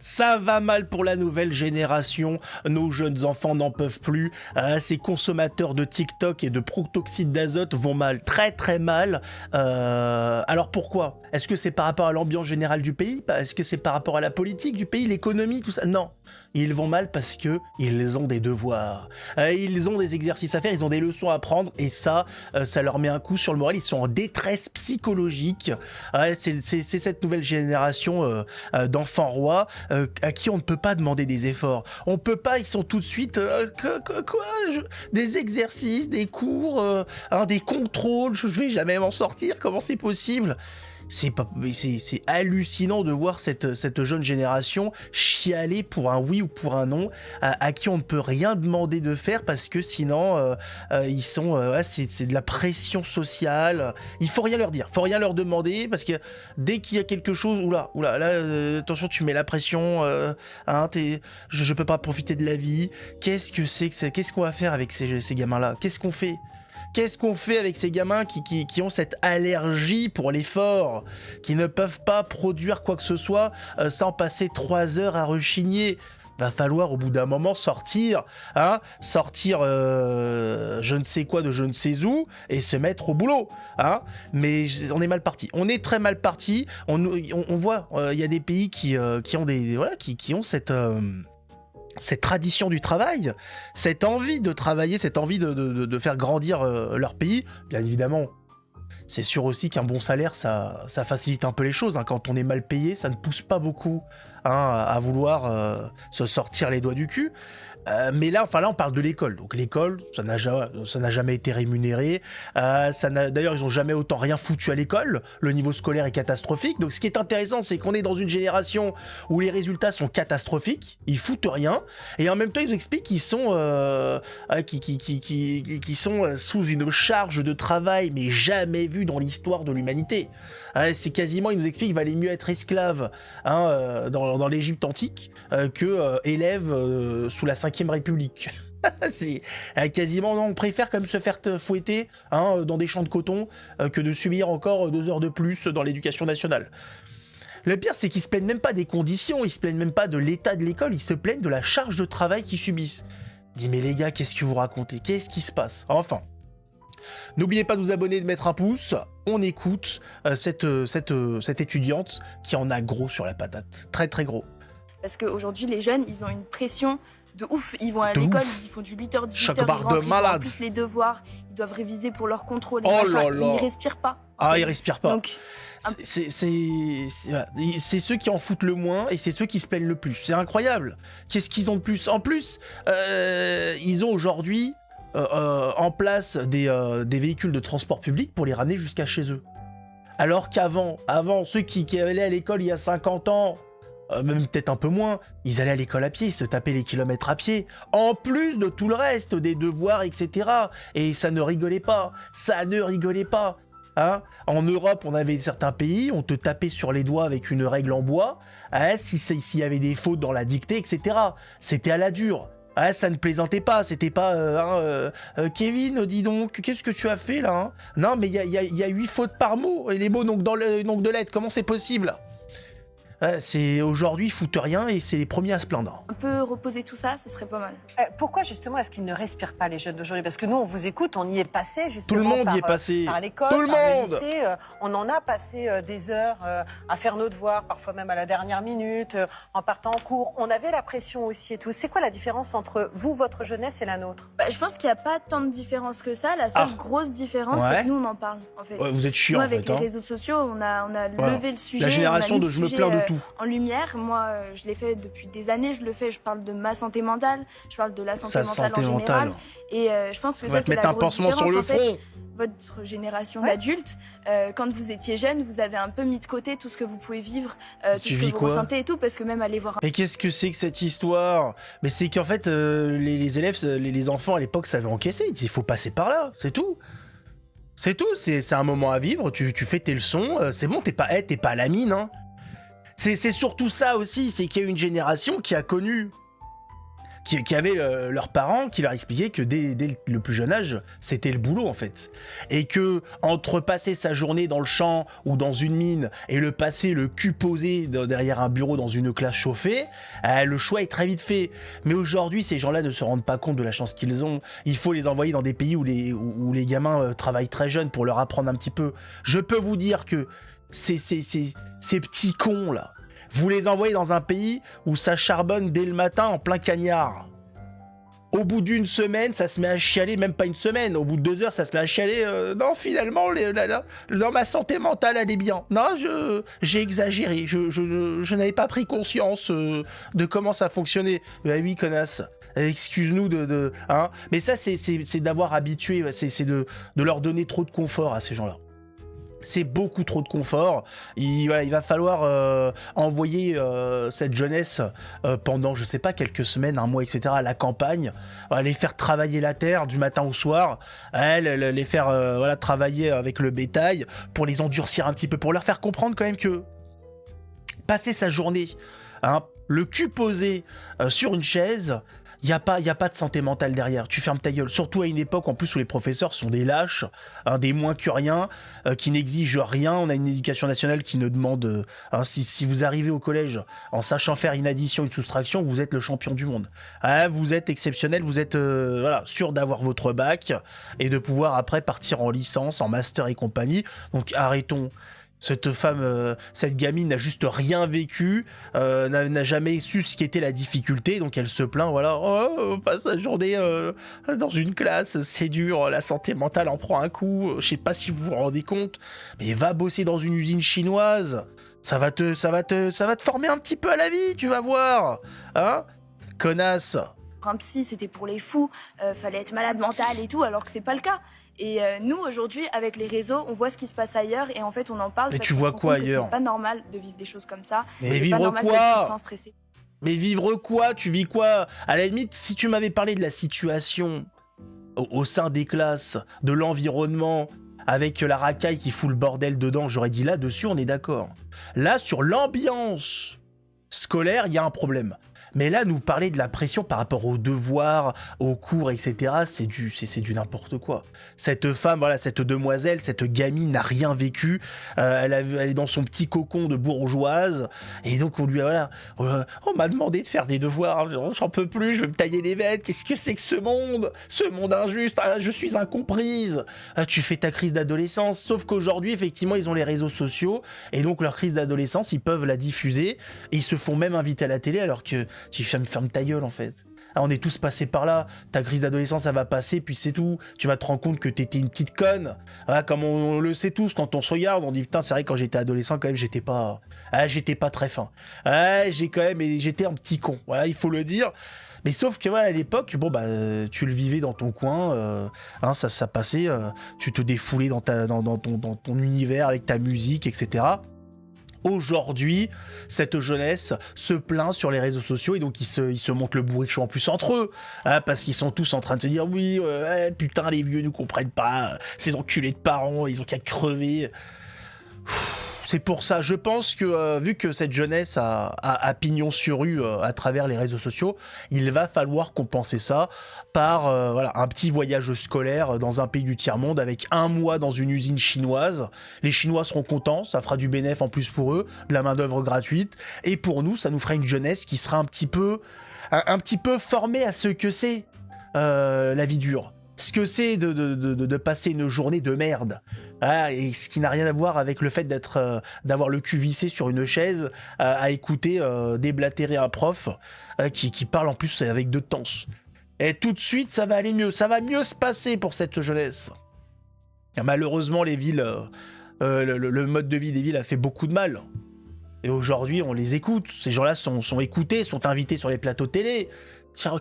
Ça va mal pour la nouvelle génération, nos jeunes enfants n'en peuvent plus, ces consommateurs de TikTok et de protoxyde d'azote vont mal, très très mal. Alors pourquoi? Est-ce que c'est par rapport à l'ambiance générale du pays? Est-ce que c'est par rapport à la politique du pays, l'économie, tout ça? Non, ils vont mal parce que ils ont des devoirs, ils ont des exercices à faire, ils ont des leçons à prendre et ça leur met un coup sur le moral, ils sont en détresse psychologique. C'est cette nouvelle génération d'enfants rois à qui on ne peut pas demander des efforts. On peut pas, ils sont tout de suite des exercices, des cours, des contrôles, je vais jamais m'en sortir, comment c'est possible? C'est hallucinant de voir cette jeune génération chialer pour un oui ou pour un non, à qui on ne peut rien demander de faire parce que sinon ils sont c'est de la pression sociale. Il faut rien leur dire, faut rien leur demander parce que dès qu'il y a quelque chose, oula là attention, tu mets la pression, je peux pas profiter de la vie. Qu'est-ce que c'est que ça? Qu'est-ce qu'on va faire avec ces gamins là? Qu'est-ce qu'on fait? Qu'est-ce qu'on fait avec ces gamins qui ont cette allergie pour l'effort, qui ne peuvent pas produire quoi que ce soit sans passer 3 heures à rechigner? Va falloir au bout d'un moment sortir je ne sais quoi de je ne sais où et se mettre au boulot, mais on est mal parti, on est très mal parti. On voit il y a des pays qui ont qui ont cette tradition du travail, cette envie de travailler, cette envie de faire grandir leur pays. Bien évidemment, c'est sûr aussi qu'un bon salaire, ça facilite un peu les choses. Quand on est mal payé, ça ne pousse pas beaucoup à vouloir se sortir les doigts du cul. Mais là, on parle de l'école. Donc l'école, ça n'a jamais été rémunéré. D'ailleurs, ils n'ont jamais autant rien foutu à l'école. Le niveau scolaire est catastrophique. Donc ce qui est intéressant, c'est qu'on est dans une génération où les résultats sont catastrophiques. Ils foutent rien. Et en même temps, ils nous expliquent qu'ils sont, qui sont sous une charge de travail, mais jamais vue dans l'histoire de l'humanité. C'est quasiment, ils nous expliquent qu'il valait mieux être esclave dans l'Égypte antique que élève sous la 5e République. C'est quasiment, on préfère comme se faire fouetter dans des champs de coton que de subir encore 2 heures de plus dans l'éducation nationale. Le pire, c'est qu'ils se plaignent même pas des conditions, ils se plaignent même pas de l'état de l'école, ils se plaignent de la charge de travail qu'ils subissent. Dis mais les gars, qu'est-ce que vous racontez? Qu'est-ce qui se passe? Enfin, n'oubliez pas de vous abonner et de mettre un pouce. On écoute cette étudiante qui en a gros sur la patate, très très gros. Parce qu'aujourd'hui, les jeunes, ils ont une pression de ouf. Ils vont à l'école, ils font du 8h, 18h, ils rentrent, ils font en plus les devoirs, ils doivent réviser pour leur contrôle, ils respirent pas. Ils respirent pas. Donc, c'est ceux qui en foutent le moins et c'est ceux qui se plaignent le plus. C'est incroyable. Qu'est-ce qu'ils ont de plus? En plus, ils ont aujourd'hui en place des véhicules de transport public pour les ramener jusqu'à chez eux. Alors qu'avant, ceux qui allaient à l'école il y a 50 ans, même peut-être un peu moins, ils allaient à l'école à pied, ils se tapaient les kilomètres à pied, en plus de tout le reste, des devoirs, etc. Et ça ne rigolait pas. En Europe, on avait certains pays, on te tapait sur les doigts avec une règle en bois, s'il y avait des fautes dans la dictée, etc. C'était à la dure. Ça ne plaisantait pas, c'était pas Kevin, dis donc, qu'est-ce que tu as fait là? Non, mais il y a 8 fautes par mot, et les mots donc dans le nombre de lettres, comment c'est possible? C'est aujourd'hui, ils foutent rien et c'est les premiers à se plaindre. Un peu reposer tout ça, ça serait pas mal. Pourquoi justement est-ce qu'ils ne respirent pas, les jeunes d'aujourd'hui? Parce que nous, on vous écoute, on y est passé justement. Tout le monde y est passé. Par l'école, tout le par monde. le lycée. On en a passé des heures à faire nos devoirs, parfois même à la dernière minute, en partant en cours. On avait la pression aussi et tout. C'est quoi la différence entre vous, votre jeunesse et la nôtre? Je pense qu'il n'y a pas tant de différence que ça. La seule grosse différence, c'est que nous, on en parle, en fait. Vous êtes chiants, en fait. Avec les réseaux sociaux, on a levé le sujet. La génération de je me plains de tout. En lumière. Moi, je l'ai fait depuis des années, je parle de ma santé mentale, je parle de la santé mentale en général. Et je pense que ça, c'est la grosse différence. Sur le front. Votre génération d'adultes, quand vous étiez jeune, vous avez un peu mis de côté tout ce que vous pouvez vivre, tout ce que vous ressentez et tout, parce que même aller voir... Mais qu'est-ce que c'est que cette histoire? Mais c'est qu'en fait, les élèves, les enfants à l'époque savaient encaisser, il faut passer par là, c'est tout. C'est tout, c'est un moment à vivre, tu fais tes leçons, c'est bon, t'es pas à la mine, C'est surtout ça aussi, c'est qu'il y a une génération qui a connu qui avaient leurs parents qui leur expliquaient que dès le plus jeune âge, c'était le boulot en fait. Et que entre passer sa journée dans le champ ou dans une mine et le passer le cul posé derrière un bureau dans une classe chauffée, le choix est très vite fait. Mais aujourd'hui, ces gens-là ne se rendent pas compte de la chance qu'ils ont. Il faut les envoyer dans des pays où les gamins travaillent très jeunes pour leur apprendre un petit peu. Je peux vous dire que ces petits cons là, vous les envoyez dans un pays où ça charbonne dès le matin en plein cagnard. Au bout d'une semaine, ça se met à chialer, même pas une semaine, au bout de 2 heures, ça se met à chialer. Non, finalement, dans ma santé mentale, elle est bien. Non, j'ai exagéré, je n'avais pas pris conscience de comment ça fonctionnait. Bah oui, connasse. Excuse-nous hein. Mais ça, c'est d'avoir habitué, c'est de leur donner trop de confort à ces gens-là. C'est beaucoup trop de confort. Il va falloir envoyer cette jeunesse pendant, je sais pas, quelques semaines, un mois, etc. à la campagne, les faire travailler la terre du matin au soir, les faire travailler avec le bétail pour les endurcir un petit peu, pour leur faire comprendre quand même que passer sa journée, hein, le cul posé sur une chaise, il n'y a pas de santé mentale derrière. Tu fermes ta gueule. Surtout à une époque en plus où les professeurs sont des lâches, des moins que rien, qui n'exigent rien. On a une éducation nationale qui ne demande... si vous arrivez au collège en sachant faire une addition, une soustraction, vous êtes le champion du monde. Vous êtes exceptionnel, vous êtes sûr d'avoir votre bac et de pouvoir après partir en licence, en master et compagnie. Donc arrêtons. Cette femme, cette gamine n'a juste rien vécu, n'a jamais su ce qu'était la difficulté, donc elle se plaint, on passe la journée dans une classe, c'est dur, la santé mentale en prend un coup, je sais pas si vous vous rendez compte, mais va bosser dans une usine chinoise, ça va te former un petit peu à la vie, tu vas voir, hein, connasse. Un psy, c'était pour les fous, fallait être malade mental et tout, alors que c'est pas le cas. Et nous, aujourd'hui, avec les réseaux, on voit ce qui se passe ailleurs et en fait, on en parle. Mais tu vois quoi ailleurs ? C'est pas normal de vivre des choses comme ça. Mais vivre quoi ? Mais vivre quoi ? Tu vis quoi ? À la limite, si tu m'avais parlé de la situation au sein des classes, de l'environnement, avec la racaille qui fout le bordel dedans, j'aurais dit là-dessus, on est d'accord. Là, sur l'ambiance scolaire, il y a un problème. Mais là, nous parler de la pression par rapport aux devoirs, aux cours, etc., c'est du n'importe quoi. Cette femme, cette demoiselle, cette gamine n'a rien vécu. Elle est dans son petit cocon de bourgeoise. Et donc, on lui on m'a demandé de faire des devoirs. J'en peux plus, je vais me tailler les veines. Qu'est-ce que c'est que ce monde injuste. Je suis incomprise. Tu fais ta crise d'adolescence. Sauf qu'aujourd'hui, effectivement, ils ont les réseaux sociaux. Et donc, leur crise d'adolescence, ils peuvent la diffuser. Et ils se font même inviter à la télé alors que tu fermes ta gueule en fait. On est tous passés par là, ta crise d'adolescence ça va passer puis c'est tout, tu vas te rendre compte que t'étais une petite conne, comme on le sait tous quand on se regarde, on dit putain c'est vrai quand j'étais adolescent quand même j'étais pas très fin, j'étais un petit con, il faut le dire. Mais sauf que à l'époque, tu le vivais dans ton coin, ça passait, tu te défoulais dans ton univers avec ta musique, etc. Aujourd'hui, cette jeunesse se plaint sur les réseaux sociaux et donc ils se montent le bourrichon en plus entre eux, parce qu'ils sont tous en train de se dire oui, putain les vieux nous comprennent pas, ces enculés de parents, ils ont qu'à crever. C'est pour ça, je pense que vu que cette jeunesse a pignon sur rue à travers les réseaux sociaux, il va falloir compenser ça par un petit voyage scolaire dans un pays du tiers-monde avec 1 mois dans une usine chinoise. Les Chinois seront contents, ça fera du bénéfice en plus pour eux, de la main-d'œuvre gratuite, et pour nous, ça nous fera une jeunesse qui sera un petit peu formée à ce que c'est la vie dure. Ce que c'est de passer une journée de merde. Et ce qui n'a rien à voir avec le fait d'avoir le cul vissé sur une chaise à écouter déblatérer un prof qui parle en plus avec de tense. Et tout de suite, ça va aller mieux. Ça va mieux se passer pour cette jeunesse. Et malheureusement, les villes, le mode de vie des villes a fait beaucoup de mal. Et aujourd'hui, on les écoute. Ces gens-là sont écoutés, sont invités sur les plateaux télé.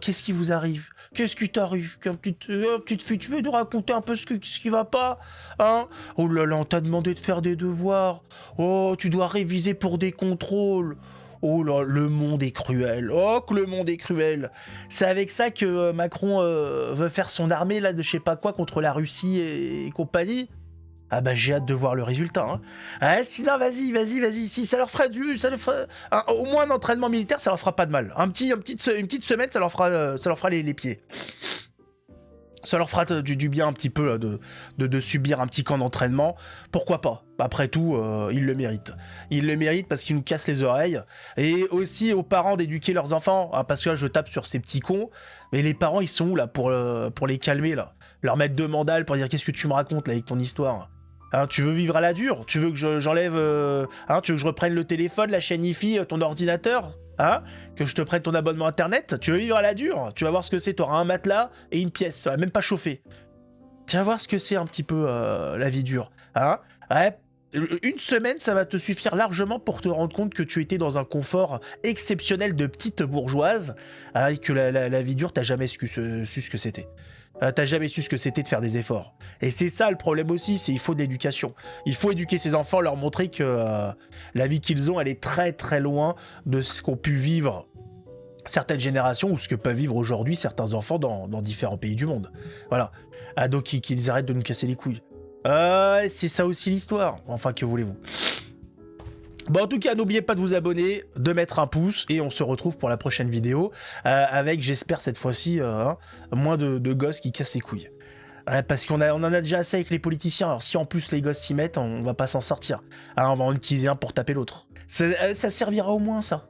Qu'est-ce qui vous arrive ? Qu'est-ce qui t'arrive ? Petite fille, tu veux nous raconter un peu ce qui va pas ? Hein ? Oh là là, on t'a demandé de faire des devoirs. Oh, tu dois réviser pour des contrôles. Oh là, le monde est cruel. Oh, que le monde est cruel. C'est avec ça que Macron veut faire son armée, là, de je sais pas quoi, contre la Russie et compagnie. Ah bah j'ai hâte de voir le résultat. Hein. Ah, sinon vas-y. Si ça leur fera au moins un entraînement militaire, ça leur fera pas de mal. Une petite semaine, ça leur fera les pieds. Ça leur fera du bien un petit peu de subir un petit camp d'entraînement. Pourquoi pas? Après tout, ils le méritent. Ils le méritent parce qu'ils nous cassent les oreilles. Et aussi aux parents d'éduquer leurs enfants. Ah, parce que là, je tape sur ces petits cons. Mais les parents, ils sont où là pour les calmer là? Leur mettre deux mandales pour dire qu'est-ce que tu me racontes là avec ton histoire? Hein, tu veux vivre à la dure? Tu veux que j'enlève... tu veux que je reprenne le téléphone, la chaîne IFI, ton ordinateur? Hein? Que je te prenne ton abonnement internet? Tu veux vivre à la dure? Tu vas voir ce que c'est, t'auras un matelas et une pièce, ça va même pas chauffer. Tu vas voir ce que c'est un petit peu la vie dure. Hein? Ouais, une semaine, ça va te suffire largement pour te rendre compte que tu étais dans un confort exceptionnel de petite bourgeoise, et que la vie dure, t'as jamais su ce que c'était. T'as jamais su ce que c'était de faire des efforts. Et c'est ça le problème aussi, c'est il faut de l'éducation. Il faut éduquer ses enfants, leur montrer que la vie qu'ils ont, elle est très très loin de ce qu'ont pu vivre certaines générations ou ce que peuvent vivre aujourd'hui certains enfants dans différents pays du monde. Voilà. Donc qu'ils arrêtent de nous casser les couilles. C'est ça aussi l'histoire. Enfin, que voulez-vous? Bon, en tout cas, n'oubliez pas de vous abonner, de mettre un pouce, et on se retrouve pour la prochaine vidéo, avec, j'espère cette fois-ci, moins de gosses qui cassent les couilles. Parce qu'on en a déjà assez avec les politiciens, alors si en plus les gosses s'y mettent, on va pas s'en sortir. Alors on va en utiliser un pour taper l'autre. Ça servira au moins, ça.